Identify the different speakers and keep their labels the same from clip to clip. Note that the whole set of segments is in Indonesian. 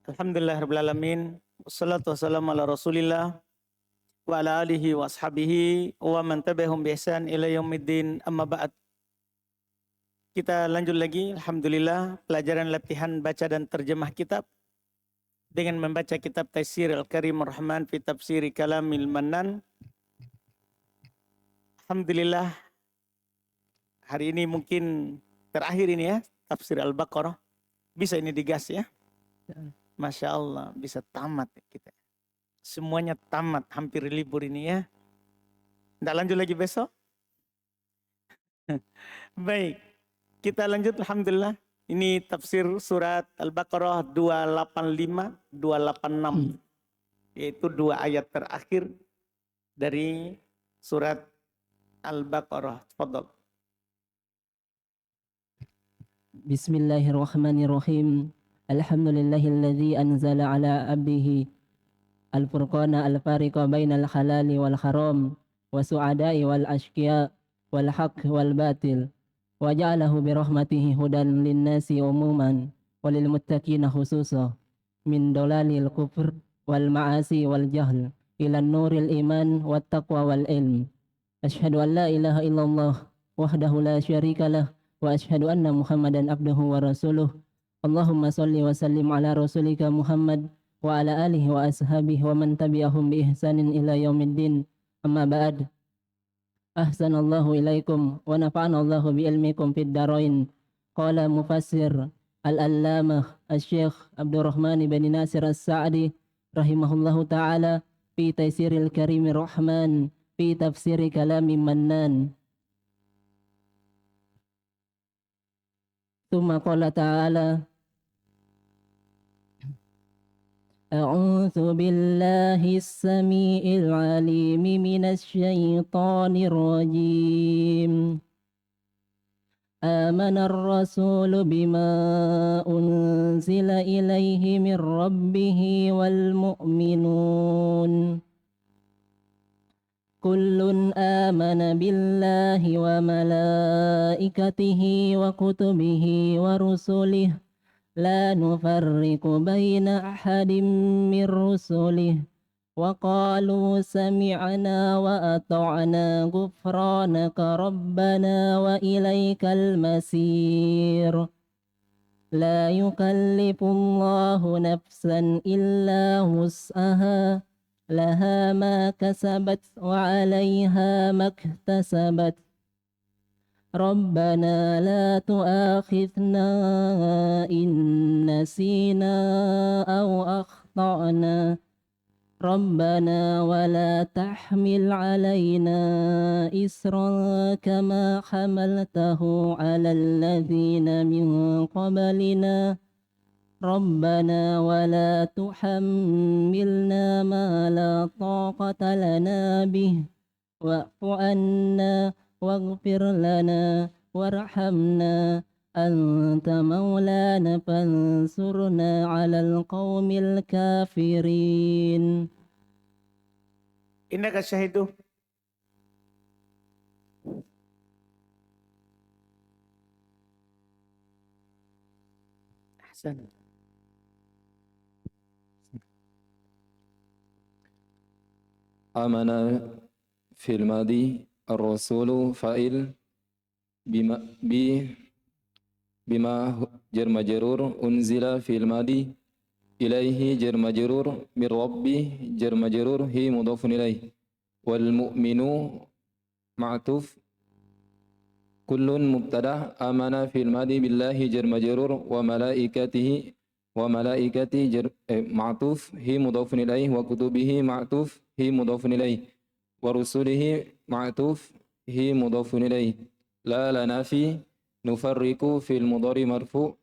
Speaker 1: Alhamdulillahirrabbilalamin. Wassalatu wassalamu ala rasulillah wa ala alihi wa ashabihi wa man tabi'ahum bi ihsan ila yaumiddin, amma ba'd. Kita lanjut lagi, alhamdulillah, pelajaran latihan baca dan terjemah kitab dengan membaca kitab Taisir Al-Karim Ar-Rahman fi Tafsiri Kalamil Mannan. Alhamdulillah, hari ini mungkin terakhir ini ya, Tafsir Al-Baqarah. Bisa ini digas ya. Masya Allah, bisa tamat kita. Semuanya tamat, hampir libur ini ya. Nggak lanjut lagi besok? Baik, kita lanjut alhamdulillah. Ini tafsir surat Al-Baqarah 285, 286. Yaitu dua ayat terakhir dari surat Al-Baqarah. Tafadhol.
Speaker 2: Bismillahirrahmanirrahim. Alhamdulillahilladzi anzala ala abdihi al-furqana al-fariqa bainal halali wal haram wa su'adai wal ashqiya wal haqq wal batil wa ja'alahu bi rahmatihi hudan linnasi umuman wa lil muttaqina khususan min dalalil kufr wal ma'asi wal jahl ila nuril iman wat taqwa wal ilm. Asyhadu an la ilaha illallah wahdahu la syarikalah wa asyhadu anna Muhammadan abduhu wa rasuluh. Allahumma salli wa sallim ala rasulika Muhammad wa ala alihi wa ashabihi wa man tabi'ahum bi ihsanin ila yaumiddin, amma ba'd. Ahsanallahu ilaikum wa nafa'anallahu bi ilmikum fid darain. Qala mufassir al-allamah asy-syekh Abdurrahman bin Nasir As-Sa'di rahimahullahu ta'ala fi Taisiril Karimir Rahman fi Tafsiri Kalamil Mannan. ثم قال تعالى: أعوذ بالله السميع العليم من الشيطان الرجيم. آمن الرسول بما أنزل إليه من ربه والمؤمنون كل آمن بالله وملائكته وكتبه ورسله لا نفرق بين أحد من رسله وقالوا سمعنا وأطعنا غفرانك ربنا وإليك المصير. لا يكلف الله نفسا إلا وسعها لها ما كسبت وعليها ما اكتسبت. ربنا لا تؤاخذنا إن نسينا أو أخطأنا. ربنا ولا تحمل علينا إصرا كما حملته على الذين من قبلنا. ربنا ولا تحملنا ما لا طاقة لنا به واعف عنا واغفر لنا وارحمنا أنت مولانا فانصرنا على القوم الكافرين.
Speaker 1: إنك شهيد. أحسن.
Speaker 3: آمن في الماضي الرسول فاعل بما جر مجرور أنزل في الماضي إليه جر مجرور من ربي جر مجرور هي مضاف إليه والمؤمن معطوف كل مبتدأ آمن في الماضي بالله جر مجرور وملائكته جر معطوف هي مضاف إليه وكتبه معطوف هي مضاف إليه ورسله معطوف هي مضاف إليه. لا لنافي نفرق في المضارع مرفوع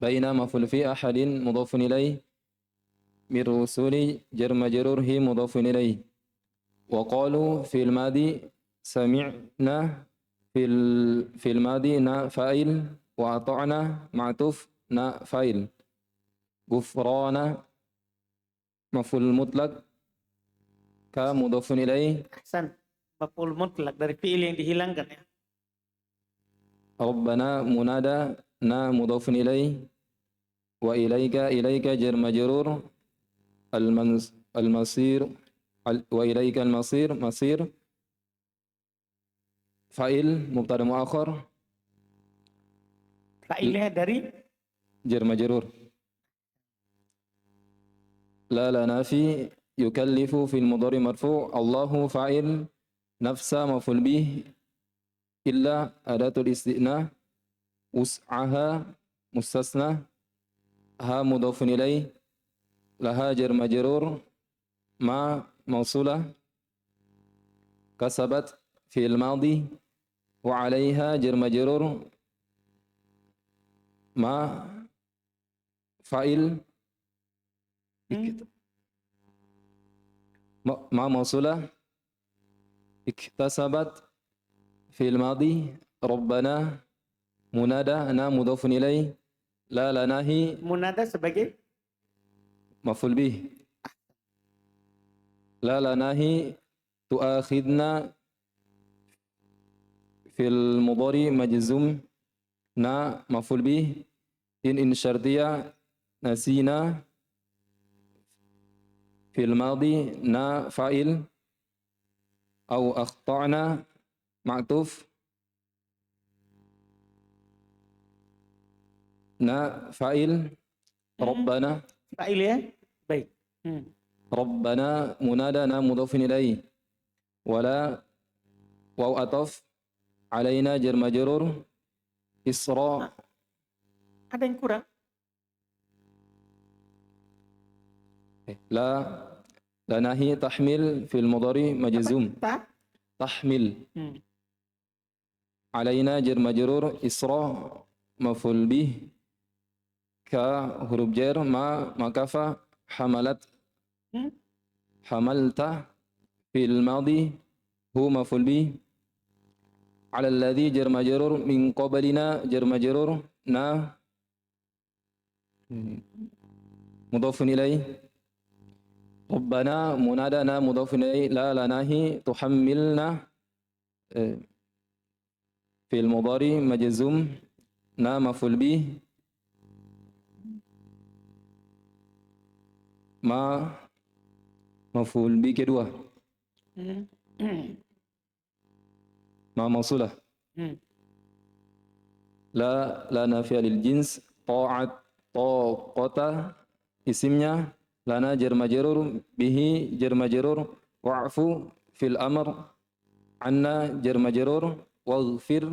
Speaker 3: بين مفعول في أحد مضاف إليه من رسول جر مجرور هي مضاف إليه. وقالوا في الماضي سمعنا في الماضي نا فاعل وأطعنا معطوف نا فاعل. غفران مفعول مطلق كمضاف إليه.
Speaker 1: Ahsan. Maf'ul mutlak dari fi'il yang dihilangkan ya.
Speaker 3: ربنا منادى نا مضاف إليه إليك جر مجرور المصير وإليك المصير مصير فاعل مبتدا مؤخر
Speaker 1: Fa'ilnya dari
Speaker 3: جر مجرور لا نافي يكلف في المضارع مرفوع الله فاعل نفس مفعول به إلا أداة الاستئناف وسعها مستثنى ها مضاف إليه لها جر مجرور ما موصولة كسبت في الماضي وعليها جر مجرور ما فاعل ما موصولة اكتسبت في الماضي ربنا منادى أنا مضاف إليه لا ناهي
Speaker 1: munada sebagai
Speaker 3: مفعول به لا ناهي تؤاخذنا في المضارع مجزوم نا مفعول به إن شرطية نسينا في الماضي نا فاعل أو أخطأنا معطوف نا فاعل ربنا
Speaker 1: fa'il ya. Baik.
Speaker 3: ربنا منادى نا مضاف إليه ولا واو أطف علينا جر مجرور إسراء
Speaker 1: Ada yang kurang?
Speaker 3: لا ناهي تحمل في المضارع مجزوم
Speaker 1: Ta?
Speaker 3: تحمل
Speaker 1: Hmm.
Speaker 3: علينا جر مجرور إسراء مفعول به كحروف جر ما مكافة حملت
Speaker 1: Hmm.
Speaker 3: حملت في الماضي هو مفعول به على الذي جر مجرور من قبلنا جر مجرور نا مضاف إليه ربنا منادنا مضاف إليه لا ناهي تحملنا في المضارع مجزوم نا مفعول به ما مفعول به kedua ما موصولة لا نافية للجنس طاقة اسمnya لنا جر مجرور به جر مجرور واعفو في الأمر عنا جر مجرور واغفر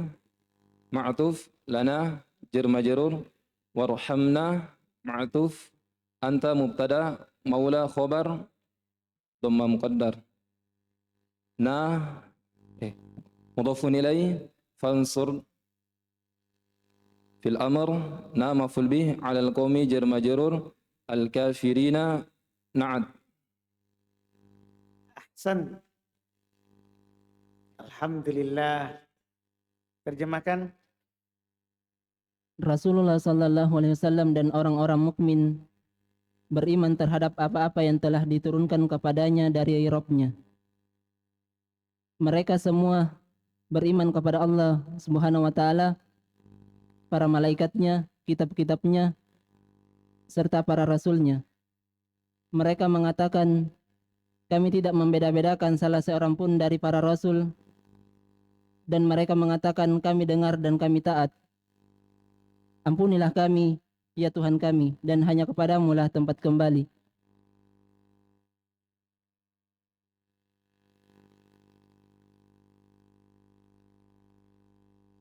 Speaker 3: معطوف لنا جر مجرور وارحمنا معطوف أنت مبتدأ مولى خبر ضم مقدر نا مضاف إليه فانصر في الأمر نا مفعول به على القوم جر مجرور الكافرين نعت
Speaker 1: Ahsan. Alhamdulillah. Terjemahkan.
Speaker 2: Rasulullah Sallallahu Alaihi Wasallam dan orang-orang mukmin beriman terhadap apa-apa yang telah diturunkan kepadanya dari Rabb-Nya. Mereka semua beriman kepada Allah Subhanahu wa taala, para malaikatnya, kitab-kitabnya, serta para rasulnya. Mereka mengatakan, kami tidak membeda-bedakan salah seorang pun dari para rasul, dan mereka mengatakan, kami dengar dan kami taat. Ampunilah kami, ya Tuhan kami, dan hanya kepadamu lah tempat kembali.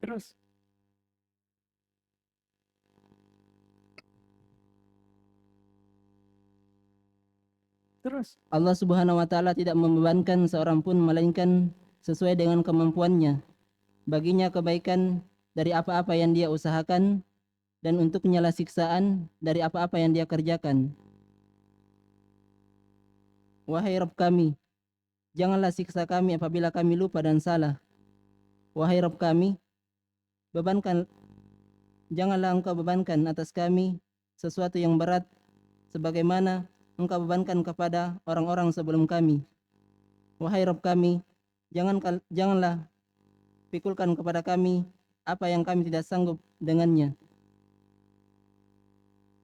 Speaker 1: Terus.
Speaker 2: Allah Subhanahu wa taala tidak membebankan seorang pun melainkan sesuai dengan kemampuannya. Baginya kebaikan dari apa-apa yang dia usahakan, dan untuknya lah siksaan dari apa-apa yang dia kerjakan. Wahai Rabb kami, janganlah siksa kami apabila kami lupa dan salah. Wahai Rabb kami, janganlah Engkau bebankan atas kami sesuatu yang berat sebagaimana Engkau bebankan kepada orang-orang sebelum kami. Wahai Rabb kami, janganlah pikulkan kepada kami apa yang kami tidak sanggup dengannya.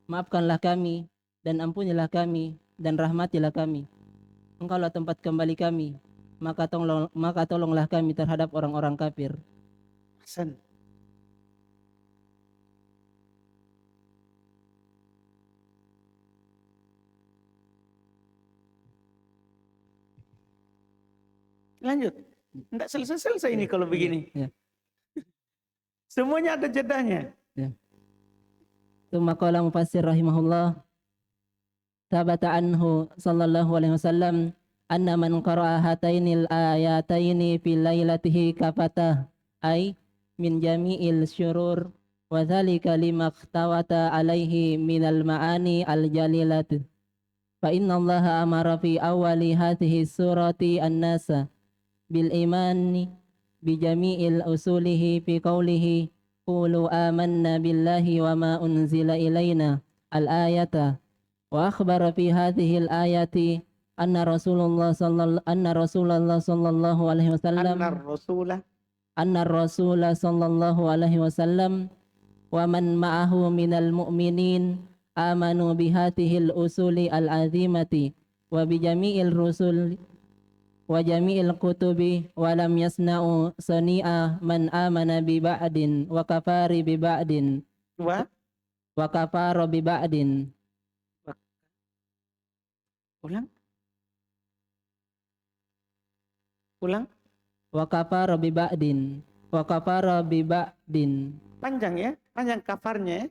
Speaker 2: maafkanlah kami dan ampunilah kami dan rahmatilah kami. Engkaulah tempat kembali kami, maka tolonglah kami terhadap orang-orang kafir.
Speaker 1: Ahsan. Lanjut. Enggak selesai-selesai ini kalau begini.
Speaker 2: Ya.
Speaker 1: Semuanya ada jedanya.
Speaker 2: Tsumma qala mufassir rahimahullah, thabata anhu sallallahu alaihi wasallam anna man qara'a hatainil ayataini fi lailatihi kafata ay min jami'il syurur wa dzalika lima ikhtawata alaihi minal ma'ani al jalilat fa inna allaha amara fi awwali hadhihi surati an-nasa bil imani bi jami'il usulihi fi qawlihi qulu amanna billahi wa ma unzila ilaina al ayata wa akhbara fi hadhihi al ayati anna Rasulullah sallallahu alaihi wasallam anna Rasulullah sallallahu alaihi wasallam wa man ma'ahu minal mu'minin amanu bi hadhihi al usuli al azimati wa bi jami'il rusul wa jami'il kutubi wa lam yasna'u sani'a man amana bi ba'din wa kafari bi ba'din
Speaker 1: Wa
Speaker 2: kafara bi ba'din.
Speaker 1: ulang. Ulang.
Speaker 2: Wa kafara bi ba'din wa kafara bi ba'din.
Speaker 1: Panjang ya, panjang kafarnya ya.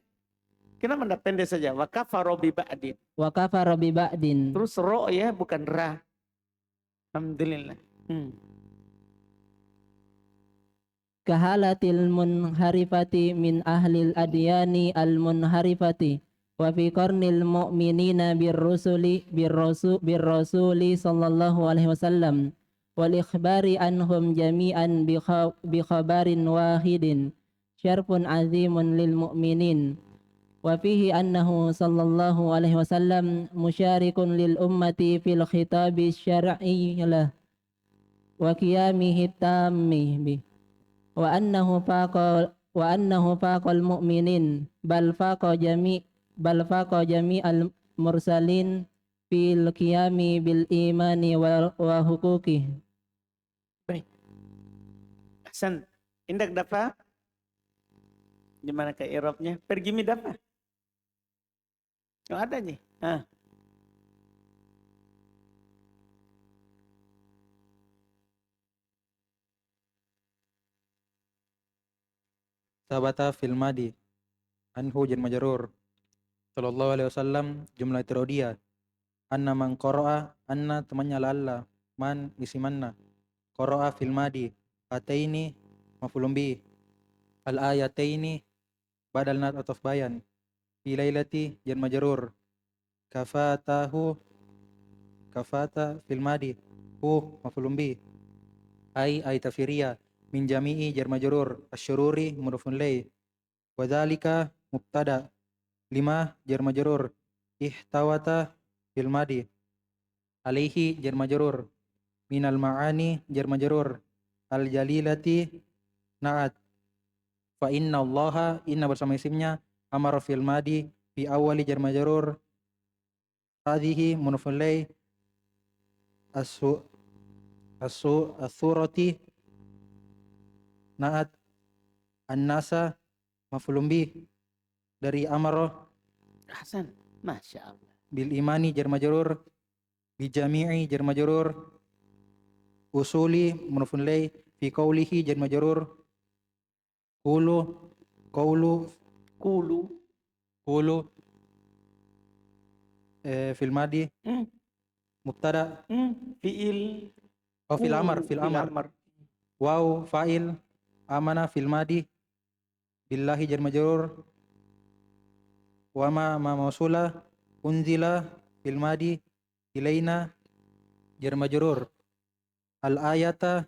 Speaker 1: Kenapa enggak pendek saja? Wa kafaro bi ba'din.
Speaker 2: Wa kafara bi ba'din.
Speaker 1: Terus ro ya, bukan ra. Alhamdulillah.
Speaker 2: Kahalatil munharifati min ahlil adyani al munharifati wa fi qarnil mu'minina birrusuli sallallahu alaihi wasallam wal ikhbari anhum jami'an bi khabarin wahidin syarfun azimun lil mu'minin wa fihi annahu sallallahu alaihi wasallam musyarikun lil ummati fil khitabi syar'i lah wa qiyamihi tammi bi wa annahu faqal mu'minin bal faqa jami'al mursalin fil qiyami bil imani wa huquqih.
Speaker 1: Baik. Ahsan. Indak dapat? Gimana ke i'rabnya? Pergimi dapat? Oh, ada nih.
Speaker 4: Sabata fil madi anhu jan majrur sallallahu alaihi wasallam jumlah terodia anna man qara'a anna temannya lalla man isimanna qara'a fil madi ataini maf'ulun bi al ayataini badal nat ataf bayan fi lailati jan majrur kafata fil madi maf'ulun bi ay tafsiriya min jami'i jar majrur asyururi mudhafun ilaih wa dzalika mubtada lima jar majrur ihtawata fil madi alaihi jar majrur minal ma'ani jar majrur al jalilati na'at fa inna allaha inna bersama isimnya amara fil madi fi awali jar majrur hadhihi mudhafun ilaih as-surati na'at an-nasa maf'ulun bih dari amara
Speaker 1: Ahsan. Masya Allah.
Speaker 4: bil imani jar majrur bi jami'i jar majrur usuli mudhafun ilaih fi qawlihi jar majrur qulu
Speaker 1: Kulu.
Speaker 4: fil madi mubtada
Speaker 1: Fi'il.
Speaker 4: fil amar waw fa'il amana fil madi billahi jar majrur wa ma mausula unzila fil madi ilaina jar majrur al ayata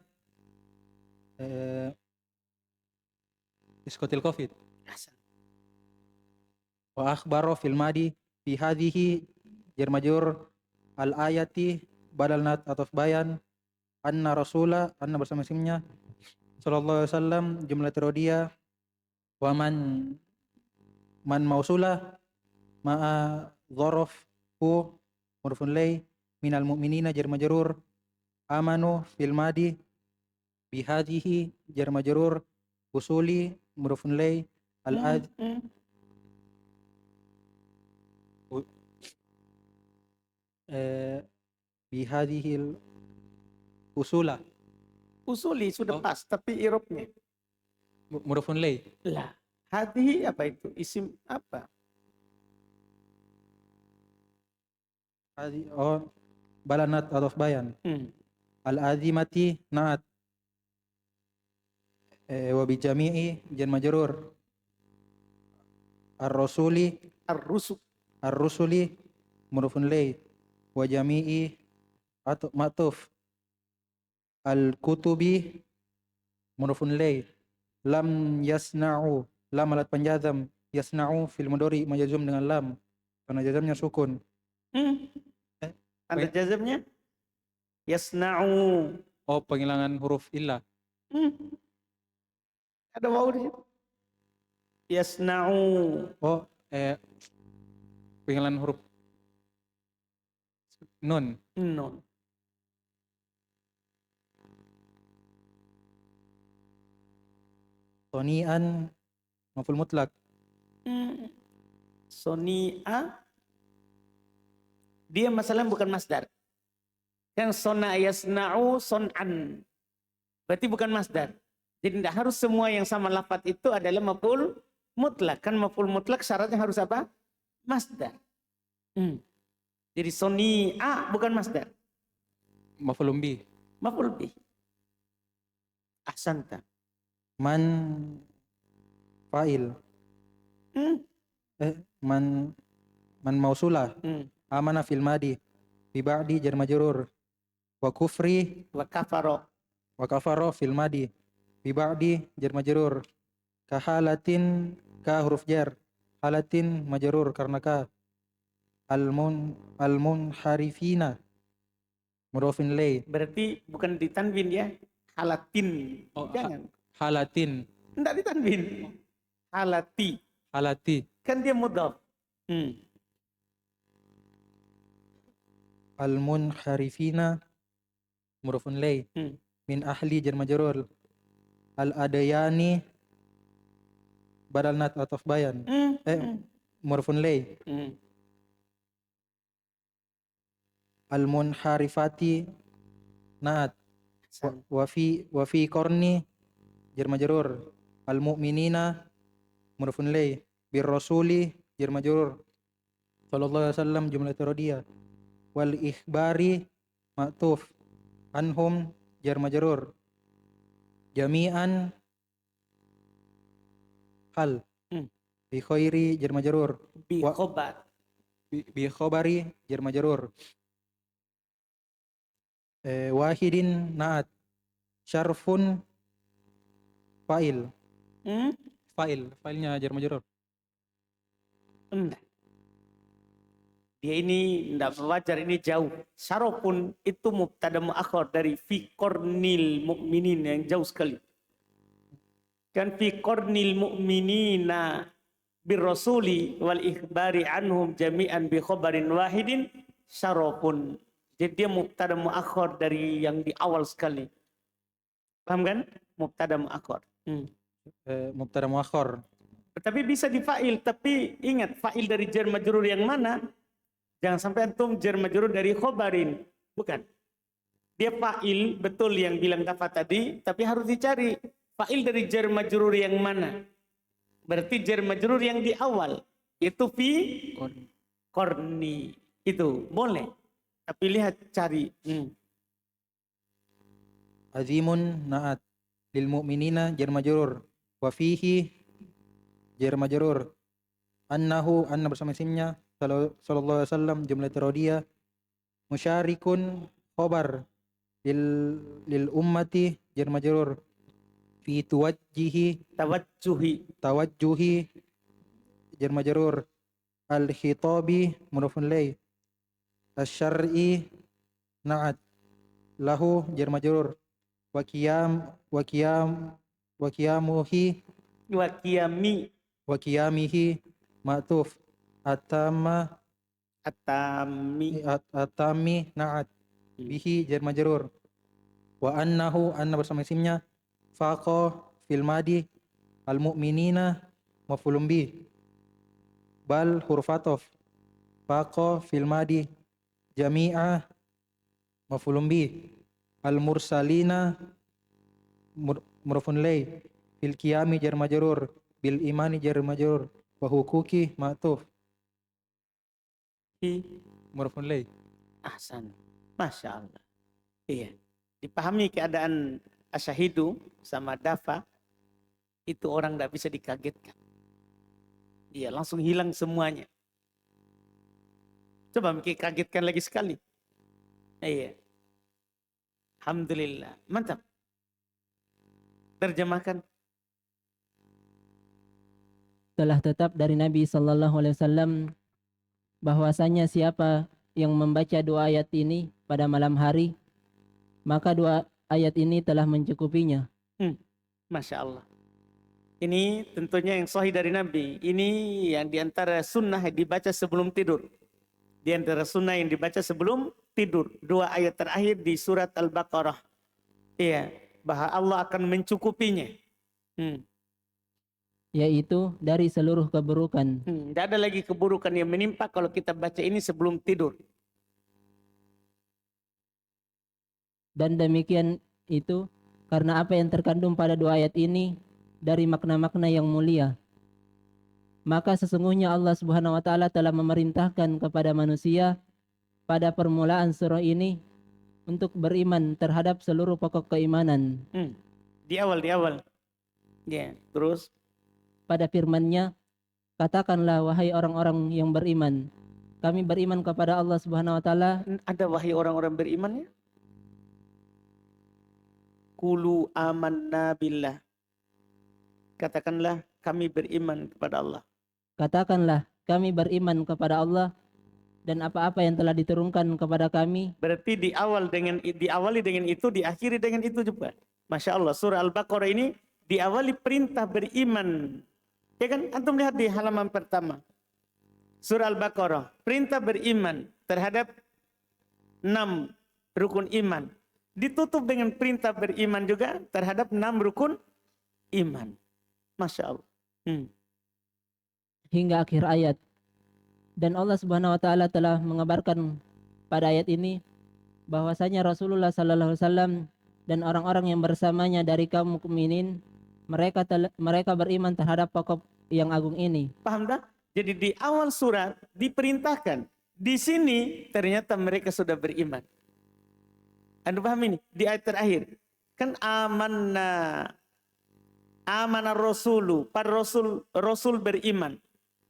Speaker 4: iskotil covid
Speaker 1: Ahsan.
Speaker 4: wa akhbaro fil madi fi hadhihi jar majrur al ayati badal nat ataf bayan anna rasula anna bersama isimnya sallallahu alaihi wasallam jumlah terodia wa man mausula ma'a dhorof hu mudhafun ilai minal mu'minina jar majrur amanu fil madi bihadihi jar majrur usuli mudhafun ilai al bihadihil usula
Speaker 1: Usuli sudah
Speaker 4: Oh.
Speaker 1: pas, tapi irobnya.
Speaker 4: mudhafun ilai
Speaker 1: Lah, hadihi apa itu? Isim apa?
Speaker 4: balanat atau bayan al azimati naat wa bi jami'i jar majrur ar-rasuli
Speaker 1: Ar-rusuk.
Speaker 4: ar-rusuli mudhafun ilai wa jami'i atau ma'tuf al-kutubi mudhafun ilai lam yasna'u lam alat penjazam yasna'u fil mudhari majzum dengan lam karena jazamnya sukun.
Speaker 1: Ada
Speaker 4: Baik.
Speaker 1: jazamnya? Yasna'u.
Speaker 4: Oh, penghilangan huruf illah.
Speaker 1: Ada wawu di situ. Yasna'u.
Speaker 4: Oh, penghilangan huruf nun.
Speaker 1: No.
Speaker 4: Tonian maf'ul mutlak.
Speaker 1: Soni'a. Dia masalahnya bukan masdar. Yang sona yasna'u son'an. Berarti bukan masdar. Jadi tidak harus semua yang sama lafaz itu adalah maf'ul mutlak. Kan maf'ul mutlak syaratnya harus apa? Masdar. Jadi soni'a bukan masdar.
Speaker 4: Maf'ul bi.
Speaker 1: Maf'ul bih. Ahsanta.
Speaker 4: Man fa'il. Man mausulah. Amana fil madi bi ba'di jar majrur wa kufri
Speaker 1: Wa kafaro.
Speaker 4: wa kafara fil madi bi ba'di jar majrur ka halatin ka huruf jar halatin majrur karena ka al-munharifina mudhafin ilai
Speaker 1: Berarti bukan ditanwin ya. Halatin.
Speaker 4: Oh,
Speaker 1: Jangan.
Speaker 4: halatin
Speaker 1: Tidak ditanwin. Halati.
Speaker 4: halati
Speaker 1: Kan dia mudhaf.
Speaker 4: al-munharifina mudhafun ilai min ahli jar majrur al-adayani badal nat ataf bayan mudhafun ilai al-munharifati naat wa fi qarni jar majrur al-mu'minina mudhafun ilai bir rasuli jar majrur sallallahu alaihi wasallam jumlah terodiyah wal ikhbari ma'tuf anhum jar majrur jami'an hal bi khairi jar majrur
Speaker 1: Bi
Speaker 4: Wa-
Speaker 1: khobar.
Speaker 4: bi khabari jar majrur wahidin naat syarfun fa'il fa'ilnya jar majrur
Speaker 1: Enggak. Dia ini enggak wajar, ini jauh. Syarofun itu mubtada muakhir dari fi qarnil mu'minin yang jauh sekali. Kan fi qarnil mu'minina bir rasuli wal ikhbari anhum jami'an bi khabarin wahidin syarofun. Jadi dia mubtada muakhir dari yang di awal sekali. Paham kan? Mubtada muakhir.
Speaker 4: mubtada muakhir
Speaker 1: Tapi bisa difail, tapi ingat fail dari jar majrur yang mana? Jangan sampai antum jar majrur dari khobarin. Bukan. Dia fail, betul yang bilang Tafa tadi, tapi harus dicari fail dari jar majrur yang mana. Berarti jar majrur yang di awal. Itu fi korni. Itu boleh. Tapi lihat, cari.
Speaker 4: azimun naat lil mu'minina jar majrur wa fihi jar majrur annahu anna bersama isimnya sallallahu alaihi wasallam jumlah terodiyah musyarikun khobar lil ummati jar majrur fi tawajjuhi jar majrur al khitabi mudhafun ilai asy-syar'i na'at lahu jar majrur wa qiyamuhi
Speaker 1: Wa qiyami.
Speaker 4: wa qiyamihi ma'tuf atama
Speaker 1: Atami.
Speaker 4: atami na'at bihi jar majrur wa annahu anna bersama isimnya faqa fil madi al mu'minina maf'ulun bih bal huruf ataf faqa fil madi jami'a maf'ulun bih al mursalina mudhafun ilai fil qiyami jar majrur bil imani jar majrur wa hukuki ma'tuf
Speaker 1: Hi.
Speaker 4: mudhafun ilai.
Speaker 1: Ahsan. Masya Allah. Iya. Dipahami keadaan asyahidu sama dafa, itu orang tidak bisa dikagetkan. Iya, langsung hilang semuanya. Coba mikir kagetkan lagi sekali. Iya. Alhamdulillah. Mantap. Terjemahkan.
Speaker 2: Telah tetap dari Nabi Sallallahu Alaihi Wasallam bahwasanya siapa yang membaca dua ayat ini pada malam hari, maka dua ayat ini telah mencukupinya.
Speaker 1: Masya Allah. Ini tentunya yang sahih dari Nabi. Ini yang diantara sunnah yang dibaca sebelum tidur. Di antara sunnah yang dibaca sebelum tidur. Dua ayat terakhir di surat Al-Baqarah. Iya, bahwa Allah akan mencukupinya.
Speaker 2: Yaitu dari seluruh keburukan.
Speaker 1: Tidak ada lagi keburukan yang menimpa kalau kita baca ini sebelum tidur.
Speaker 2: Dan demikian itu karena apa yang terkandung pada dua ayat ini dari makna-makna yang mulia. Maka sesungguhnya Allah Subhanahu wa taala telah memerintahkan kepada manusia pada permulaan surah ini untuk beriman terhadap seluruh pokok keimanan.
Speaker 1: Di awal. Ya, terus
Speaker 2: Pada firman-Nya, katakanlah wahai orang-orang yang beriman, kami beriman kepada Allah Subhanahu wa taala.
Speaker 1: ada wahai orang-orang beriman ya. Qulu amanna billah. Katakanlah kami beriman kepada Allah.
Speaker 2: Katakanlah kami beriman kepada Allah dan apa-apa yang telah diturunkan kepada kami.
Speaker 1: Berarti diawali dengan itu, diakhiri dengan itu juga. Masya Allah, surah Al-Baqarah ini diawali perintah beriman. Ya kan, antum lihat di halaman pertama. Surah Al-Baqarah, perintah beriman terhadap 6 rukun iman. Ditutup dengan perintah beriman juga terhadap 6 rukun iman. Masya Allah.
Speaker 2: Hingga akhir ayat. Dan Allah Subhanahu wa taala telah mengabarkan pada ayat ini bahwasanya Rasulullah sallallahu alaihi wasallam dan orang-orang yang bersamanya dari kaum mukminin mereka beriman terhadap pokok yang agung ini.
Speaker 1: Paham dah? Jadi di awal surat diperintahkan. Di sini ternyata mereka sudah beriman. Anda paham ini? Di ayat terakhir. Kan amanna rasulu. Para rasul beriman.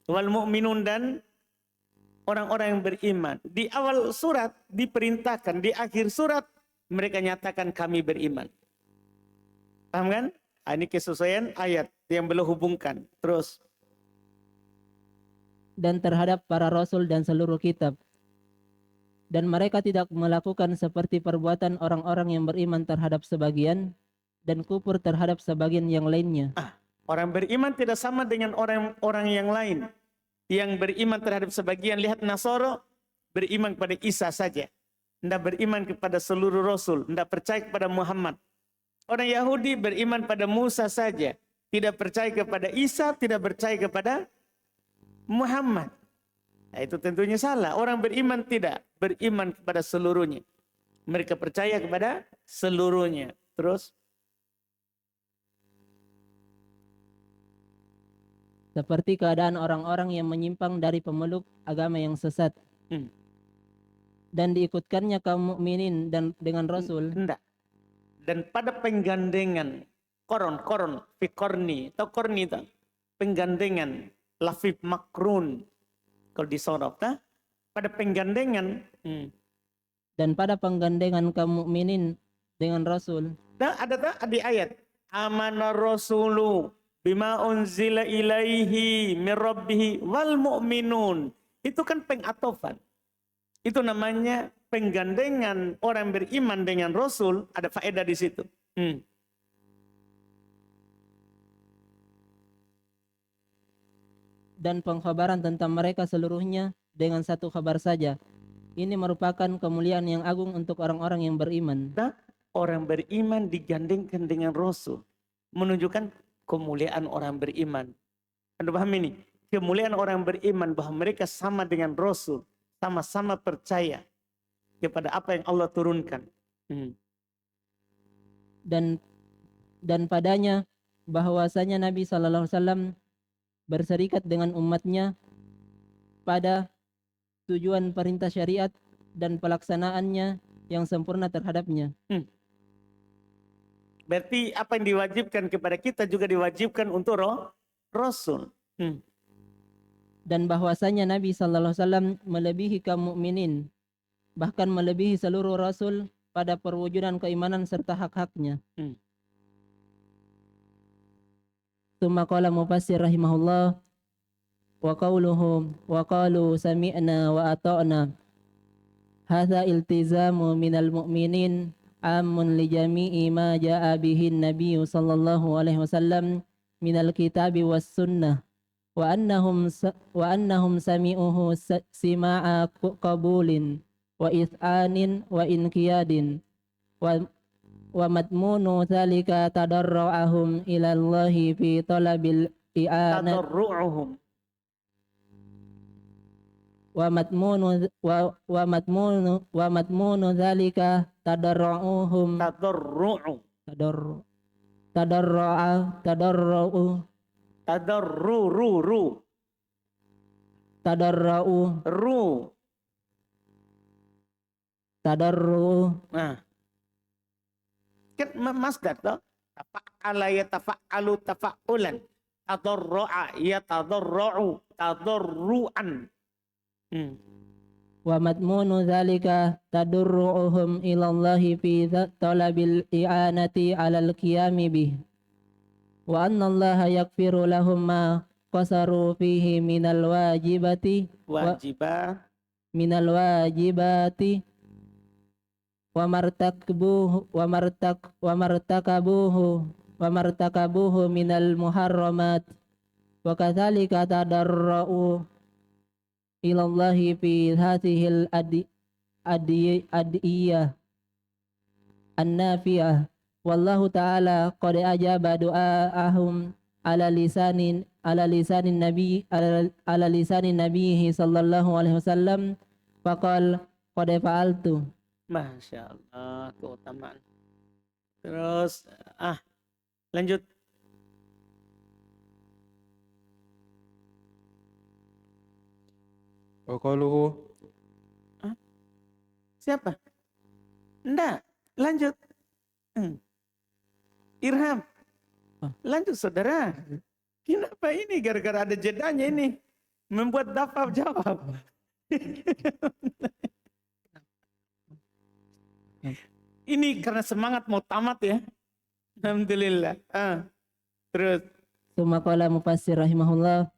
Speaker 1: Wal mu'minun dan orang-orang yang beriman. Di awal surat diperintahkan. Di akhir surat mereka nyatakan kami beriman. Paham kan? Ini kesesuaian ayat yang belum hubungkan. Terus.
Speaker 2: Dan terhadap para rasul dan seluruh kitab. Dan mereka tidak melakukan seperti perbuatan orang-orang yang beriman terhadap sebagian dan kufur terhadap sebagian yang lainnya.
Speaker 1: Orang beriman tidak sama dengan orang-orang yang lain. Yang beriman terhadap sebagian, lihat Nasara beriman kepada Isa saja. Tidak beriman kepada seluruh rasul, tidak percaya kepada Muhammad. Orang Yahudi beriman pada Musa saja. Tidak percaya kepada Isa, tidak percaya kepada Muhammad. Nah, itu tentunya salah. Orang beriman tidak beriman kepada seluruhnya. Mereka percaya kepada seluruhnya. Terus.
Speaker 2: Seperti keadaan orang-orang yang menyimpang dari pemeluk agama yang sesat. Dan diikutkannya kaum mukminin dan dengan Rasul.
Speaker 1: Tidak. Dan pada penggandengan koron, fikorni, atau korni itu. Penggandengan, lafif makrun. Kalau disorof, pada penggandengan.
Speaker 2: Dan pada penggandengan kaum mukminin dengan Rasul.
Speaker 1: Nah, ada tak di ayat. Amana rasulu bima unzila ilaihi mir rabbihi wal mu'minun. Itu kan pengatofan. Itu namanya penggandengan orang beriman dengan Rasul, ada faedah di situ.
Speaker 2: dan pengkhabaran tentang mereka seluruhnya dengan satu kabar saja. Ini merupakan kemuliaan yang agung untuk orang-orang yang beriman.
Speaker 1: Orang beriman digandengkan dengan Rasul. Menunjukkan kemuliaan orang beriman. Anda paham ini? Kemuliaan orang beriman bahwa mereka sama dengan Rasul. Sama-sama percaya kepada apa yang Allah turunkan.
Speaker 2: Dan padanya bahwasanya Nabi SAW berserikat dengan umatnya pada tujuan perintah syariat dan pelaksanaannya yang sempurna terhadapnya.
Speaker 1: Berarti apa yang diwajibkan kepada kita juga diwajibkan untuk Rasul.
Speaker 2: Dan bahwasanya Nabi SAW melebihi kaum mukminin, bahkan melebihi seluruh Rasul pada perwujudan keimanan serta hak-haknya. Tsumma qala mufassir rahimahullah wa qawluhu wa qalu sami'na wa ata'na hadza iltizamu minal mu'minin amun li jami'i ma ja'a bihi an-nabiy sallallahu alaihi wasallam minal kitabi was sunnah wa annahum sami'uhu sima'a qabulin wa ith'anin wa inqiyadin wa matmunu dzalika tadarru'ahum ila Allahi fi talabil i'anat
Speaker 1: Tadarru'uhum.
Speaker 2: wa matmunu dzalika tadarru'uhum
Speaker 1: Tadarru'u.
Speaker 2: tadarru'u
Speaker 1: Tadarru. Ru.
Speaker 2: tadarru'u
Speaker 1: Nah. Kan masdar toh. Tafa'ala yatafa'alu tafa'ulan. Tadarru'a yatadarru'u tadarru'an.
Speaker 2: wa matmunu dzalika tadurruhum ila Allahi fi talabil i'anati 'alal qiyami bih wa anna Allaha yaghfiru lahum ma qasaru fihi minal wajibati wa martakabuhu minal muharramat wa kadzalika tadarra'u ila Allahi fi hadhil adiyah an-nafi'ah wallahu ta'ala qad ajaba du'aahum ala lisanin nabiyhi sallallahu alaihi wasallam faqal qad fa'altu.
Speaker 1: Masya Allah, keutamaan. Terus, lanjut.
Speaker 4: Wa qaluhu
Speaker 1: Siapa? Enggak, lanjut. Irham. Lanjut saudara. Kenapa ini? Gara-gara ada jedanya ini. Membuat dapat jawab. Ini karena semangat mau tamat ya. Alhamdulillah. Terus.
Speaker 2: Tsumma qala mufassir rahimahullah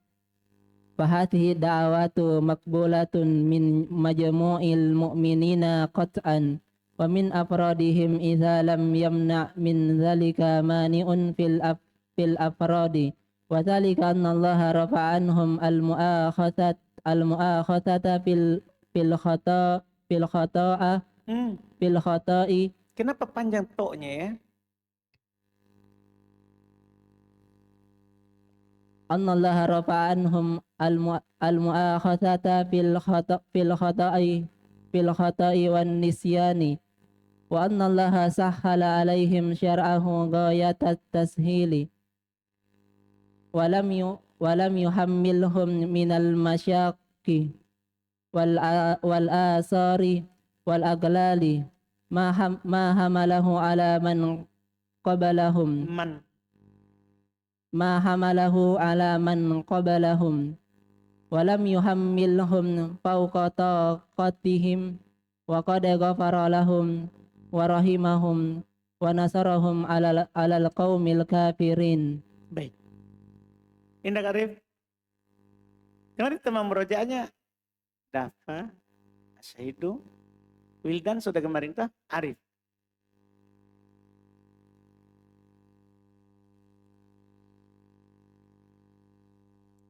Speaker 2: fahatihi da'awatu makbulatun min majmu'il mu'minina qat'an wa min afradihim idza lam yamna' min dzalika mani'un fil afradi wa dzalika anna Allah rafa'a anhum al-mu'akhadata fil khata'i.
Speaker 1: Kenapa panjang toknya ya?
Speaker 2: Anna Allah rafa'a anhum al-mu'akhadata fil khata'i wan nisyani wa anna Allah sahhala alaihim syar'ahu ghayatat tashili wa lam yuhammilhum minal masyaqqi wal asari wal aglali ma hamalahu ala man qabalahum ma hamalahu ala man qabalahum wa lam yuhammilhum fawqa taqatihim wa qad ghafara lahum wa rahimahum wa nasarahum alal qaumil kafirin.
Speaker 1: Baik. Indah Arif. Kemarin teman merojaannya Dafa, Asyahidu, Wildan sudah kemarin tuh Arif.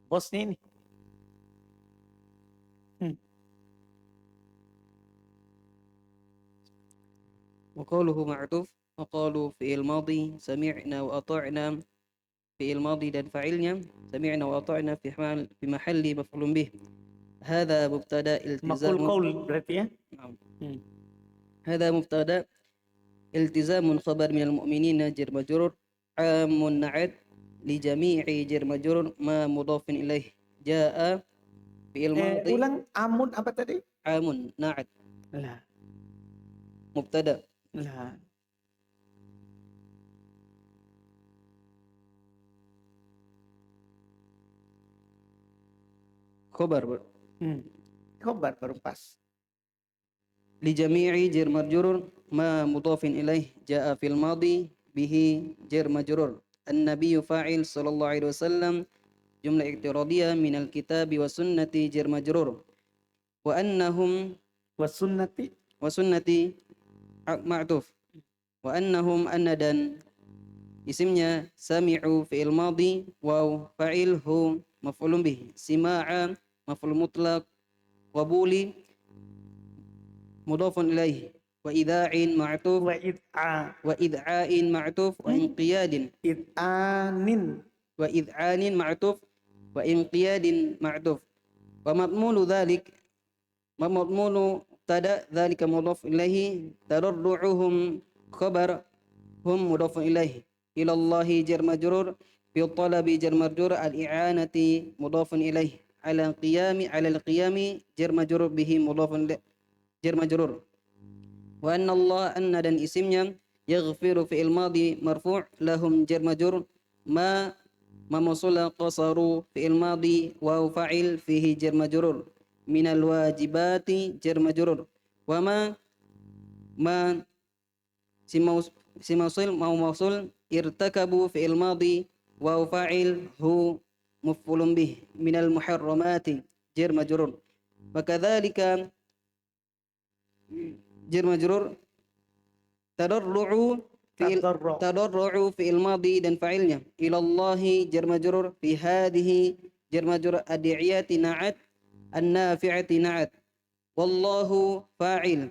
Speaker 1: Bosnya ini.
Speaker 5: وقوله معطوف وقالوا في الماضي سمعنا وأطعنا في الماضي dan fa'ilnya سمعنا وأطعنا في محل مفعول به هذا مبتدا
Speaker 1: Maqul
Speaker 5: التزام
Speaker 1: qaul berarti ya.
Speaker 5: نعم.
Speaker 1: Hmm.
Speaker 5: هذا مبتدا التزام خبر من المؤمنين جر مجرور عام نعت لجميع جر مجرور ما مضاف إليه جاء في الماضي
Speaker 1: Ulang amun apa tadi?
Speaker 5: عام نعت
Speaker 1: Lah,
Speaker 5: مبتدا
Speaker 1: lah.
Speaker 5: خبر
Speaker 1: Khobar baru pas.
Speaker 5: لجميع جر مجرور ما مضاف إليه جاء في الماضي به جر مجرور النبي فاعل صلى الله عليه وسلم جملة اعتراضية من الكتاب والسنة جر مجرور وأنهم
Speaker 1: Wasunnati
Speaker 5: وسنة معطوف وأنهم أندا اسمnya سمعوا في الماضي واو فاعل هو مفعول به سماع مفعول مطلق قبول مضاف إليه وإذاع معطوف
Speaker 1: wa id'a
Speaker 5: وإذعاء معطوف وإنقياد
Speaker 1: id'anin
Speaker 5: وإذعان معطوف وإنقياد معطوف ومضمون ذلك ومضمون مبتدأ ذلك مضاف إليه تضرعهم خبر هم مضاف إليه إلى الله جر مجرور في الطلب جر مجرور الإعانة مضاف إليه على القيام جر مجرور به مضاف جر مجرور وأن الله أن dan isimnya يغفر في الماضي مرفوع لهم جر مجرور ما موصول قصروا في الماضي واو فاعل فيه جر مجرور من الواجبات جر مجرور وما si mausul mau mausul irtakabu في الماضي واو فاعل هو مفعول به من المحرمات جر مجرور وكذلك جر مجرور تضرعوا
Speaker 1: tadarru
Speaker 5: تضرعوا في الماضي dan fa'ilnya إلى الله جر مجرور في هذه جر مجرور الدعيات نعت النافعة نعت والله فاعل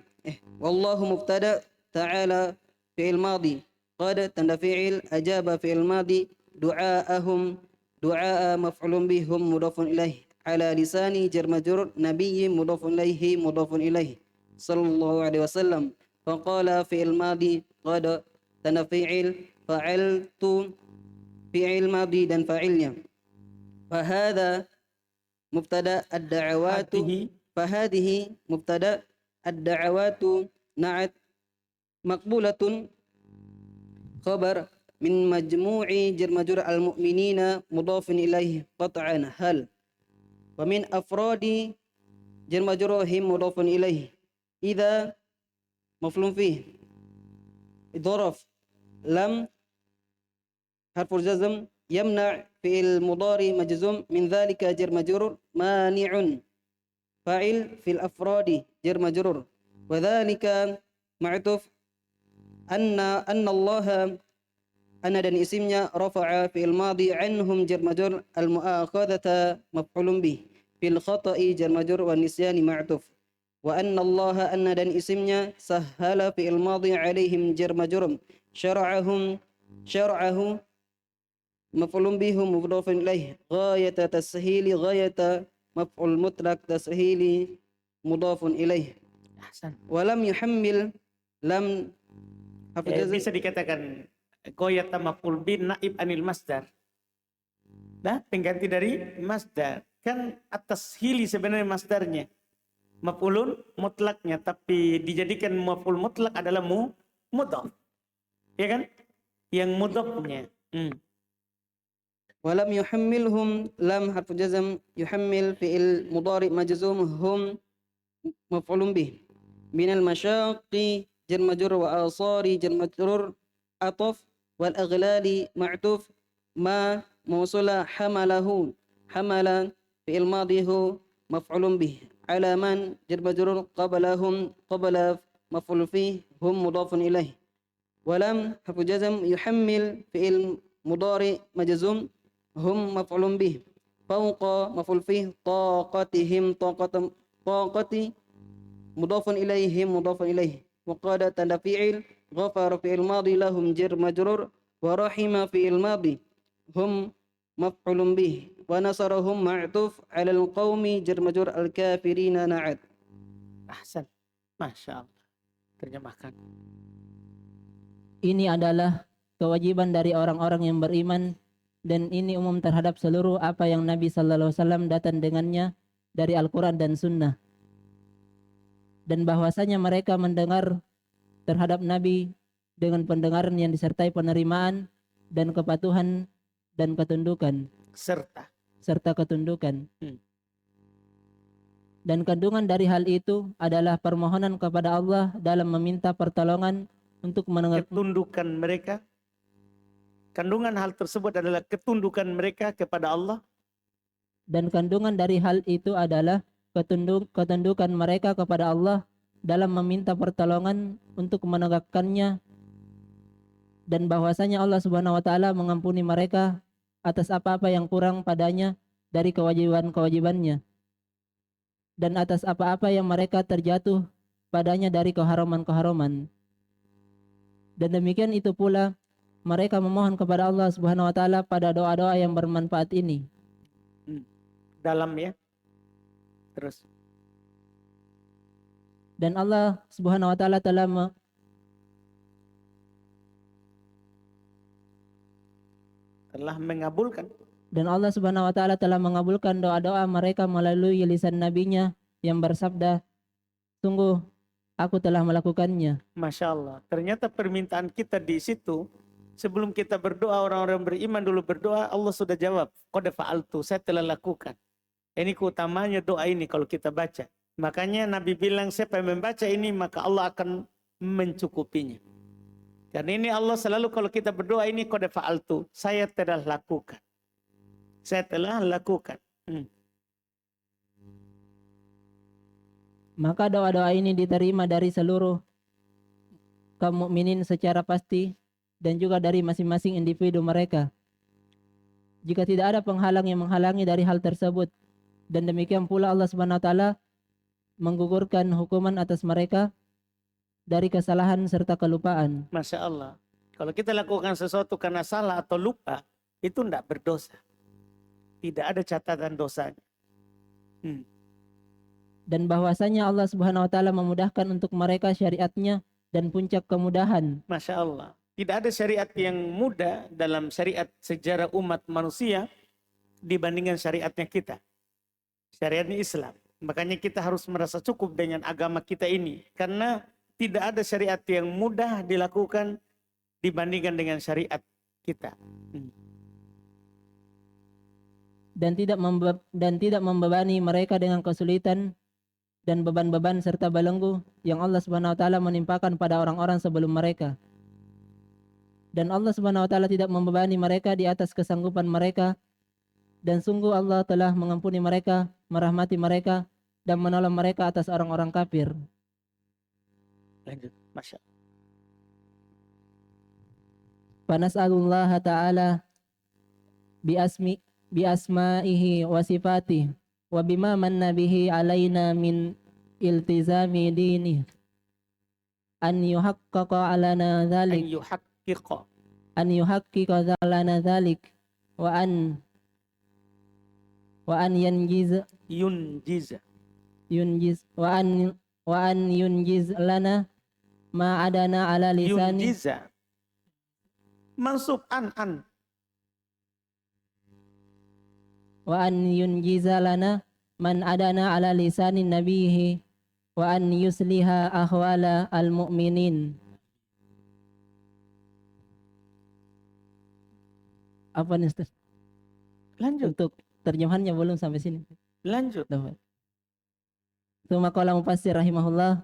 Speaker 5: والله مبتدأ تعالى في الماضي قد تنفعل أجاب في الماضي دعاءهم دعاء مفعول به هم مضاف إليه على لسان جر مجرور نبي مضاف إليه مضاف إليه صلى الله عليه وسلم فقال في الماضي قد تنفعل فعلت فعل ماضي dan fa'ilnya فهذا مبتدا الدعوات
Speaker 1: hatihi
Speaker 5: فهذه مبتدا الدعوات نعت مقبولة خبر من مجموع جر مجرور المؤمنين مضاف إليه قطعا هل ومن أفراد جر مجرور هم مضاف إليه إذا مفعول فيه ظرف لم حرف الجزم يمنع في المضارع مجزوم من ذلك جر مجرور مانع فاعل في الأفراد جر مجرور وذلك معطوف أن الله أن dan isimnya رفع في الماضي عنهم جر مجرور المؤاخذة مفعول به في الخطأ جر مجرور والنسيان معطوف وأن الله أن dan isimnya سهل في الماضي عليهم جر مجرور شرعه مفعول به مضاف إليه غاية تسهيل غاية مفعول مطلق تسهيل مضاف إليه
Speaker 1: Ahsan.
Speaker 5: ولم يحمل لم
Speaker 1: Bisa dikatakan goyata maf'ul bin naib anil masdar. Nah, pengganti dari masdar. Kan atas hili sebenarnya masdarnya. Maf'ulun mutlaknya, tapi dijadikan maf'ul mutlak adalah mudhaf. Ya kan? Yang mudhafnya.
Speaker 5: ولم يحملهم لم حرف جزم يحمل فعل مضارع مجزوم هم مفعول به من المشاق جر مجرور وآثار جر مجرور عطف والأغلال معطوف ما موصول حمله حمل فعل ماضي هو مفعول به على من جر مجرور قبلهم قبل مفعول فيه هم مضاف إليه ولم حرف جزم يحمل فعل مضارع مجزوم هم مفعول به فوق مفعول فيه طاقتهم طاقة مضاف إليهم مضاف إليه وقاد tanda fi'il, ghafara fi'il madhi lahum jar majrur, wa rahima fi'il madhi hum maf'ulun bih, wa nasarahum ma'tuf 'ala al-qaumi jar majrur al-kafirina na'at.
Speaker 1: Ahsan. Masya Allah. Terjemahkan.
Speaker 2: Ini adalah kewajiban dari orang-orang yang beriman, dan ini umum terhadap seluruh apa yang Nabi sallallahu alaihi wasallam datang dengannya dari Al-Quran dan Sunnah, dan bahwasanya mereka mendengar terhadap Nabi dengan pendengaran yang disertai penerimaan dan kepatuhan dan ketundukan serta ketundukan. Dan kandungan dari hal itu adalah permohonan kepada Allah dalam meminta pertolongan untuk
Speaker 1: Ketundukan mereka. Kandungan hal tersebut adalah ketundukan mereka kepada Allah.
Speaker 2: dan kandungan dari hal itu adalah ketundukan mereka kepada Allah dalam meminta pertolongan untuk menegakkannya, dan bahwasanya Allah Subhanahu wa taala mengampuni mereka atas apa-apa yang kurang padanya dari kewajiban-kewajibannya, dan atas apa-apa yang mereka terjatuh padanya dari keharaman-keharaman. Dan demikian itu pula mereka memohon kepada Allah Subhanahu wa taala pada doa-doa yang bermanfaat ini.
Speaker 1: Dalam ya. Terus.
Speaker 2: Dan Allah Subhanahu wa taala telah
Speaker 1: mengabulkan.
Speaker 2: Dan Allah Subhanahu wa taala telah mengabulkan doa-doa mereka melalui lisan nabinya yang bersabda, "Sungguh aku telah melakukannya."
Speaker 1: Masya Allah. Ternyata permintaan kita di situ, sebelum kita berdoa, orang-orang beriman dulu berdoa, Allah sudah jawab. Qad fa'altu, saya telah lakukan. Ini keutamanya doa ini kalau kita baca. Makanya Nabi bilang, siapa yang membaca ini maka Allah akan mencukupinya. Karena ini Allah selalu kalau kita berdoa ini qad fa'altu, saya telah lakukan. Saya telah lakukan.
Speaker 2: Maka doa-doa ini diterima dari seluruh kaum mukminin secara pasti dan juga dari masing-masing individu mereka. Jika tidak ada penghalang yang menghalangi dari hal tersebut, dan demikian pula Allah Subhanahu wa taala menggugurkan hukuman atas mereka dari kesalahan serta kelupaan.
Speaker 1: Masya Allah. Kalau kita lakukan sesuatu karena salah atau lupa, itu tidak berdosa. Tidak ada catatan dosanya.
Speaker 2: Dan bahwasanya Allah Subhanahu wa taala memudahkan untuk mereka syariatnya dan puncak kemudahan.
Speaker 1: Masya Allah. Tidak ada syariat yang mudah dalam syariat sejarah umat manusia dibandingkan syariatnya kita. Syariatnya Islam. Makanya kita harus merasa cukup dengan agama kita ini. Karena tidak ada syariat yang mudah dilakukan dibandingkan dengan syariat kita.
Speaker 2: Dan tidak membebani mereka dengan kesulitan dan beban-beban serta belenggu yang Allah Subhanahu wa taala menimpakan pada orang-orang sebelum mereka. Dan Allah Subhanahu wa taala tidak membebani mereka di atas kesanggupan mereka, dan sungguh Allah telah mengampuni mereka, merahmati mereka, dan menolong mereka atas orang-orang kafir.
Speaker 1: Lanjut, Masya Allah.
Speaker 2: Fanas'alullah ta'ala bi asma'ihi wa sifatihi wa bima manna bihi alaina min iltizami dinih an yuhaqqiqa alana dhalik an yuhaqqiqa lana dhalik wa an yunjiz lana ma adana ala lisani
Speaker 1: Yunjiza. Mansub an.
Speaker 2: wa an yunjiza lana man adana ala lisani nabihi wa an yusliha ahwala al-mu'minin. Apa nih Ustaz?
Speaker 1: Lanjut.
Speaker 2: Untuk terjemahannya belum sampai sini.
Speaker 1: Lanjut.
Speaker 2: Tsumma qala mufassir rahimahullah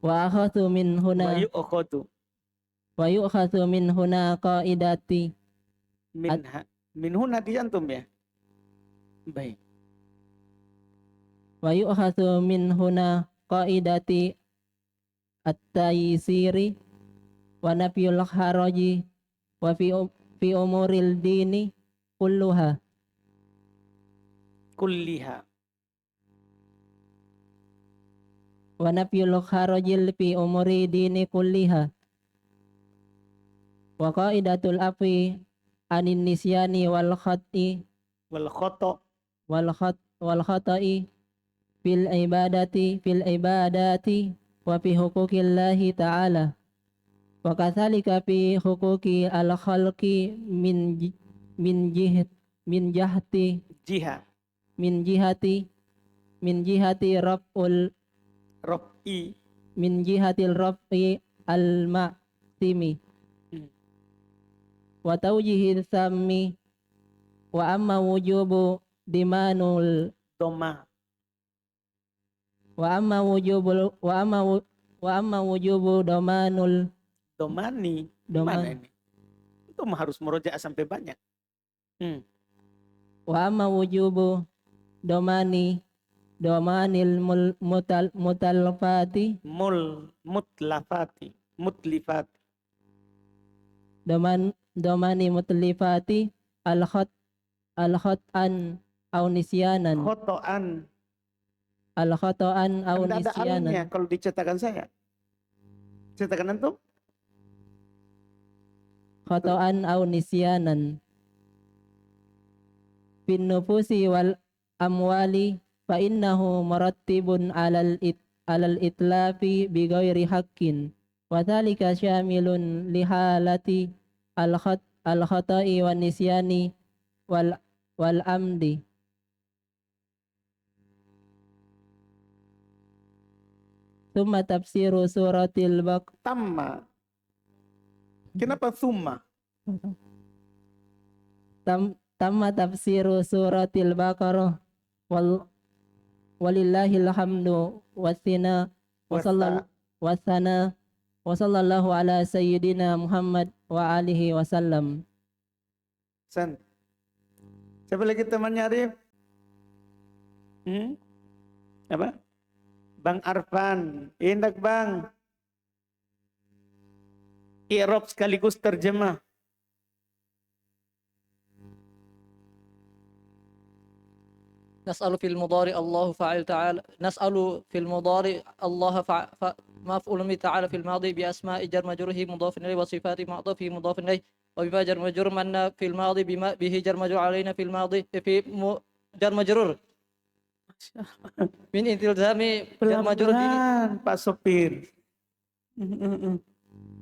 Speaker 2: wa akhadhu min huna wa yu'khadhu min huna qaidati
Speaker 1: Min huna diantum ya. Baik.
Speaker 2: wa yu'khadhu min huna qaidati at-taysiri wa nafyul haraji wa fi umuril dini kulliha wa nafyul kharajil fi umuri dini kulliha wa qaidatul afi anin nisyani wal khati
Speaker 1: wal khoto
Speaker 2: wal khata'i fil ibadati wa fi huquqillahi ta'ala wa kathalika fi huquqi al khalqi min jahti
Speaker 1: jiha
Speaker 2: min jihati raf'ul
Speaker 1: rofi
Speaker 2: min jihatil raf'i al ma'timi wa tawjihi sammi wa amma wujubu dimanul
Speaker 1: doma
Speaker 2: wa amma wujubu domanul
Speaker 1: domani
Speaker 2: Doman.
Speaker 1: gimana ini itu mah harus merojaah sampai banyak.
Speaker 2: wa amma wujubu domanil mutalafati
Speaker 1: mutlifati
Speaker 2: domani mutlifati al khat'an au nisyanan
Speaker 1: khotoan
Speaker 2: al khata'an au
Speaker 1: Anda ada
Speaker 2: nisyanan
Speaker 1: alinnya kalau dicetakan saya. Cetakan antum?
Speaker 2: khata'an au nisyanan bin nufusi wal amwali fa innahu murattibun alal itlafi bi ghairi haqqin wa dhalika syamilun li halati al khata'i wan nisyani wal amdi. Thumma tafsiru suratil
Speaker 1: Tamma. Kenapa summa?
Speaker 2: tamma tafsiru suratil baqarah walillahil hamdu wasina wasana wa sallallahu ala sayyidina Muhammad wa alihi wasallam.
Speaker 1: San. Siapa lagi temannya Arif? Apa? Bang Arfan. Indak Bang. I'rab sekaligus terjemah.
Speaker 6: نسأل في المضارع الله فاعل تعالى نسأل في المضارع الله مفعول به تعالى في الماضي بأسماء جر مجروره مضاف إليه وصفات معطوفه مضاف إليه وبما جر مجرور من في الماضي بما به جر مجرور علينا في الماضي جر مجرور من التزام جر مجرور
Speaker 1: Pelan-pelan Pak Sopir.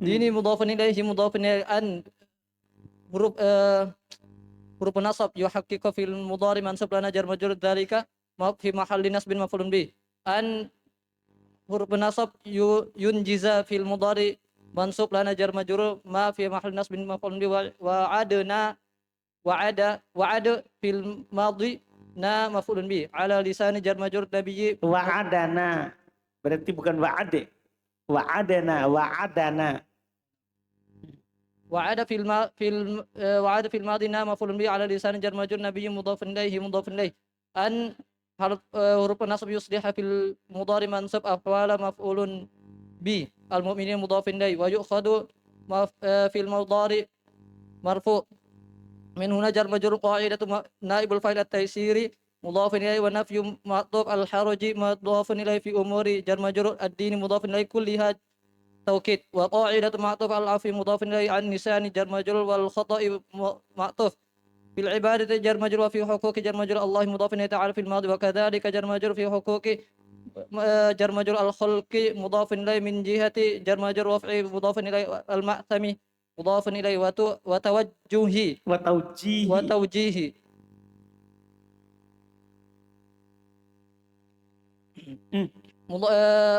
Speaker 6: ديني مضاف إليه مضاف إليه أن huruf nasab yuhaqqiqu fil mudhari mansub lana jar majrur dzalika fi mahalli nasbin maf'ulun bi an huruf nasab yunjiza fil mudhari mansub lana jar majrur ma fi mahalli nasbin maf'ulun bi wa ada fil madhi na maf'ulun bi ala lisani jar majrur nabiyyi
Speaker 1: Wa'adana. Berarti bukan wa'ade. Wa'adana.
Speaker 6: وعاد في الماضي نام مفعول به على لسان جر مجرور نبي مضاف إليه أن حروف النصب يصلح في المضارع منصب أفعال مفعول به المؤمنين مضاف إليه ويؤخذ في المضارع مرفوع من هنا جر مجرور قاعدة نائب الفاعل التيسيري مضاف إليه ونفي معطوف الحرج مضاف إليه في أمور جر مجرور الدين مضاف إليه كلها توكيد وقاعدة معطوف على العفو مضاف إليه عن نسان جر مجرور والخطأ معطوف في العبادة جر مجرور وفي حقوق جر مجرور الله مضاف إليه تعالى في الماضي وكذلك جر مجرور في حقوق جر مجرور الخلق مضاف إليه من جهة جر مجرور وفعل مضاف إليه المأثم مضاف إليه وتوجيه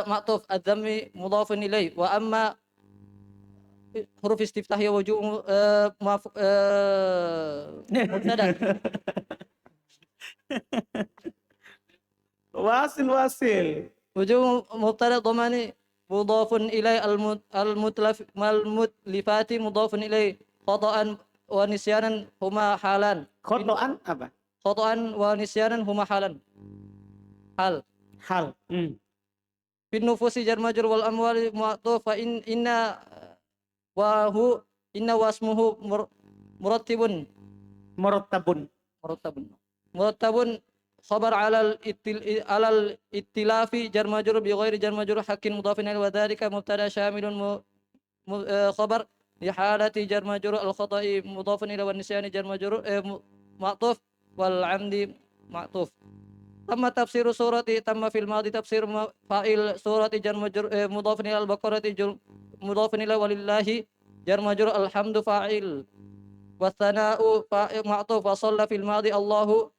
Speaker 6: معطوف الذم مضاف إليه وأما حروف استفتاحية وجوء مبتدأ
Speaker 1: wasil.
Speaker 6: وجوء مبتدأ ضماني مضاف إليه المتلفات مضاف إليه خطأ ونسيانا هما حالان
Speaker 1: Khotoan apa?
Speaker 6: خطأ ونسيانا هما حالان
Speaker 1: Hal.
Speaker 6: في النفوس جر مجرور والأموال معطوف إن واسمه مرتب
Speaker 1: Murattabun.
Speaker 6: مرتب khabar alal ittilafi jar majrur bi ghairi jar majrur haqqin mudhafin ilaihi wa dzalika mubtada syamilun khabar li halati jar majrur al khata'i mudhafun ilaihi wa nisyani jar majrur ma'tuf wal 'amdi ma'tuf. Tamma tafsiru surati tamma fil madi tafsir fa'il surati jar majrur mudhafun ilal baqarati mudhafun ilaihi walillahi jar majrur alhamdu fa'il wasana'u ma'tuf wa shalla fil madi Allahu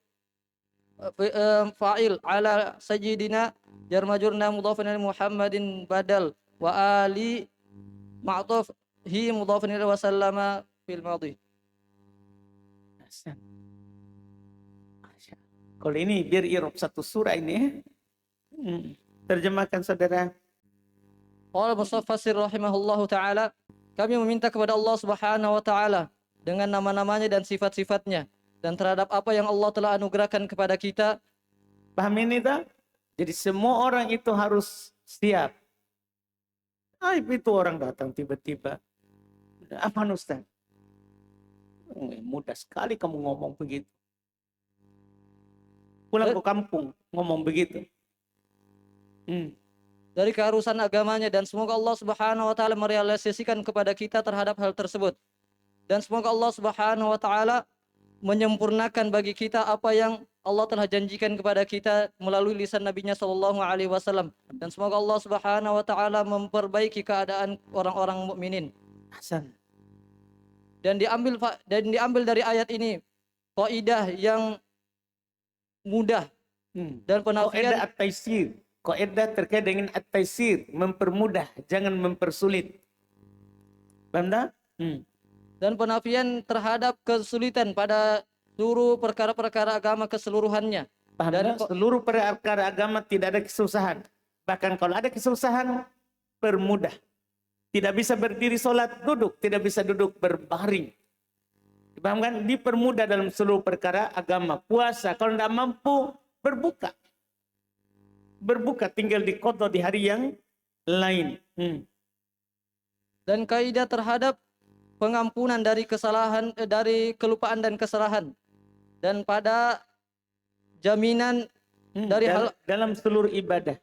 Speaker 6: fa'il ala sayyidina jar majrurna mudhafun ila Muhammadin badal wa ali ma'tuf hi mudhafun ila wa sallama fil madi.
Speaker 1: Kalau ini biar irob satu surah ini ya. Terjemahkan saudara.
Speaker 6: Qala Mufassir rahimahullahu taala, kami meminta kepada Allah Subhanahu wa taala dengan nama-namanya dan sifat-sifatnya dan terhadap apa yang Allah telah anugerahkan kepada kita.
Speaker 1: Paham ini tak? Jadi semua orang itu harus siap. Itu orang datang tiba-tiba. Apa Ustaz? Mudah sekali kamu ngomong begitu. Pulang ke kampung ngomong begitu.
Speaker 6: Dari keharusan agamanya dan semoga Allah Subhanahu wa taala merealisasikan kepada kita terhadap hal tersebut. Dan semoga Allah Subhanahu wa taala menyempurnakan bagi kita apa yang Allah telah janjikan kepada kita melalui lisan Nabi-Nya sallallahu alaihi wasallam, dan semoga Allah Subhanahu wa taala memperbaiki keadaan orang-orang mukminin.
Speaker 1: Hasan.
Speaker 6: Dan diambil dari ayat ini kaidah yang mudah dan penafian
Speaker 1: Kaidah at-taisir. Kaidah terkait dengan at-taisir, mempermudah, jangan mempersulit. Paham tak?
Speaker 6: Dan penafian terhadap kesulitan pada seluruh perkara-perkara agama keseluruhannya.
Speaker 1: Paham tak? Seluruh perkara agama tidak ada kesusahan. Bahkan kalau ada kesusahan, permudah. Tidak bisa berdiri sholat, duduk. Tidak bisa duduk, berbaring. Paham kan? Dipermudah dalam seluruh perkara agama. Puasa, kalau tidak mampu, berbuka. Berbuka tinggal di qadha di hari yang lain.
Speaker 6: Dan kaidah terhadap pengampunan dari kesalahan, dari kelupaan dan kesalahan, dan pada jaminan dari
Speaker 1: dalam seluruh ibadah.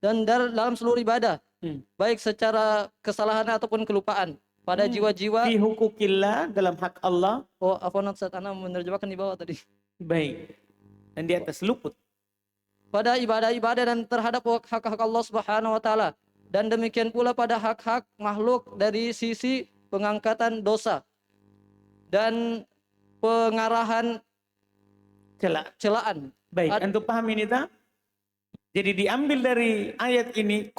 Speaker 6: Dan dalam seluruh ibadah, baik secara kesalahan ataupun kelupaan pada jiwa-jiwa.
Speaker 1: Fi hukukillah, dalam hak Allah.
Speaker 6: Oh, afwan Ustaz, ana menerjemahkan di bawah tadi.
Speaker 1: Baik. Dan di atas luput.
Speaker 6: Pada ibadah-ibadah dan terhadap hak-hak Allah Subhanahu wa taala, dan demikian pula pada hak-hak makhluk dari sisi pengangkatan dosa dan pengarahan celaan.
Speaker 1: Baik, antum paham ini tak? Jadi diambil dari ayat ini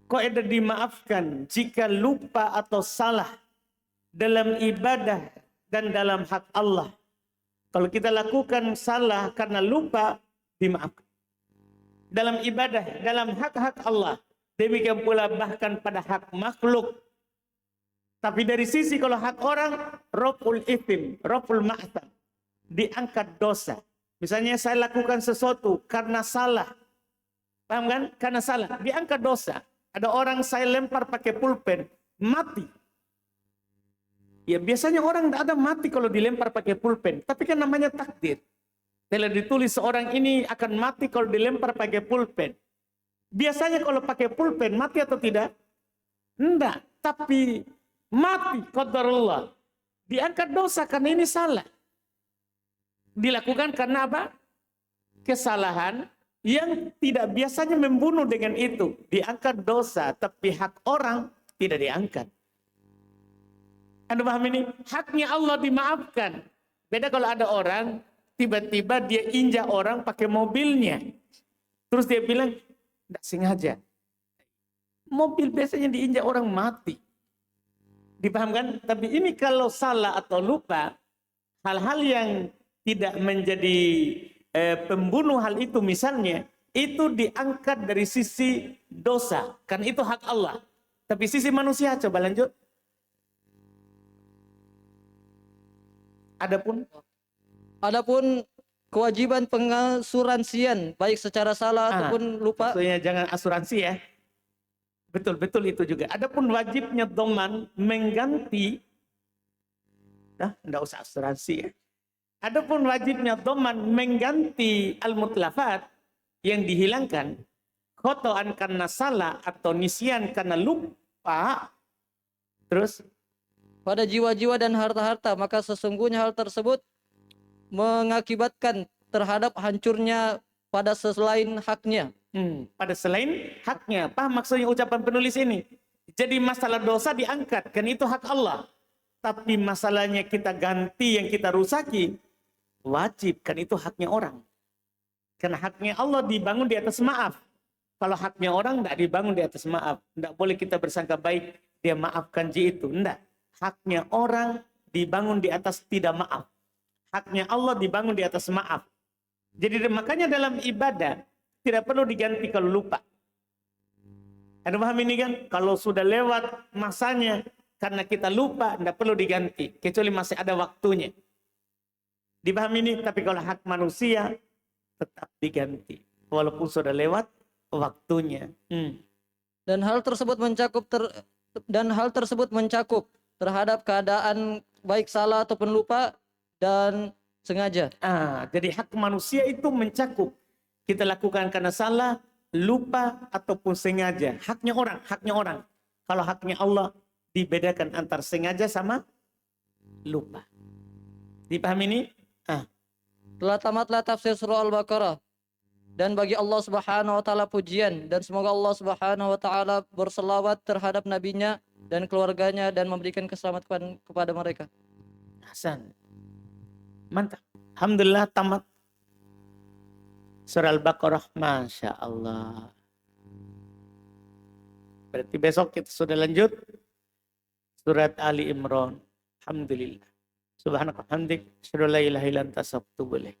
Speaker 1: kaidah dimaafkan jika lupa atau salah dalam ibadah dan dalam hak Allah. Kalau kita lakukan salah karena lupa, dimaafkan. Dalam ibadah, dalam hak-hak Allah. Demikian pula bahkan pada hak makhluk. Tapi dari sisi kalau hak orang, raful ithim, raful ma'tam. Diangkat dosa. Misalnya saya lakukan sesuatu karena salah. Paham kan? Karena salah. Diangkat dosa. Ada orang saya lempar pakai pulpen, mati. Ya biasanya orang tidak ada mati kalau dilempar pakai pulpen. Tapi kan namanya takdir. Telah ditulis seorang ini akan mati kalau dilempar pakai pulpen. Biasanya kalau pakai pulpen mati atau tidak? Enggak. Tapi mati qadarullah. Diangkat dosa karena ini salah. Dilakukan karena apa? Kesalahan yang tidak biasanya membunuh dengan itu. Diangkat dosa. Tapi hak orang tidak diangkat. Anda paham ini? Haknya Allah dimaafkan. Beda kalau ada orang, tiba-tiba dia injak orang pakai mobilnya. Terus dia bilang, tidak sengaja. Mobil biasanya diinjak orang mati. Dipahamkan? Tapi ini kalau salah atau lupa, hal-hal yang tidak menjadi pembunuh hal itu misalnya, itu diangkat dari sisi dosa. Kan itu hak Allah. Tapi sisi manusia, coba lanjut.
Speaker 6: Adapun kewajiban pengasuransian baik secara salah ataupun lupa.
Speaker 1: Maksudnya jangan asuransi ya. Betul itu juga. Adapun wajibnya doman mengganti, enggak usah asuransi ya. Adapun wajibnya dhamman mengganti al-mutlafat yang dihilangkan, khotoan karena salah atau nisyan karena lupa. Terus
Speaker 6: pada jiwa-jiwa dan harta-harta, maka sesungguhnya hal tersebut mengakibatkan terhadap hancurnya pada selain haknya.
Speaker 1: pada selain haknya. Paham maksudnya ucapan penulis ini? Jadi masalah dosa diangkat, kan itu hak Allah. Tapi masalahnya kita ganti yang kita rusaki, wajib, kan itu haknya orang. Karena haknya Allah dibangun di atas maaf. Kalau haknya orang tidak dibangun di atas maaf. Tidak boleh kita bersangka baik, dia maafkan itu. Tidak. Haknya orang dibangun di atas tidak maaf. Haknya Allah dibangun di atas maaf. Jadi makanya dalam ibadah, tidak perlu diganti kalau lupa. Ada paham ini kan? Kalau sudah lewat masanya, karena kita lupa, tidak perlu diganti. Kecuali masih ada waktunya. Dipahami ini? Tapi kalau hak manusia, tetap diganti. Walaupun sudah lewat waktunya.
Speaker 6: Dan hal tersebut mencakup terhadap keadaan baik salah ataupun lupa dan sengaja.
Speaker 1: Jadi hak manusia itu mencakup. Kita lakukan karena salah, lupa, ataupun sengaja. Haknya orang. Kalau haknya Allah, dibedakan antar sengaja sama lupa. Dipahami ini?
Speaker 6: Telah tamatlah tafsir surah Al-Baqarah. Dan bagi Allah Subhanahu wa taala pujian, dan semoga Allah Subhanahu wa taala berselawat terhadap nabinya dan keluarganya dan memberikan keselamatan kepada mereka.
Speaker 1: Hasan. Mantap. Alhamdulillah tamat surah Al-Baqarah. Masya Allah. Berarti besok kita sudah lanjut surat Ali Imran. Alhamdulillah. Subhanaka hamdik. Asyhadu an la ilaha illa anta astaghfiruka wa atubu ilaik.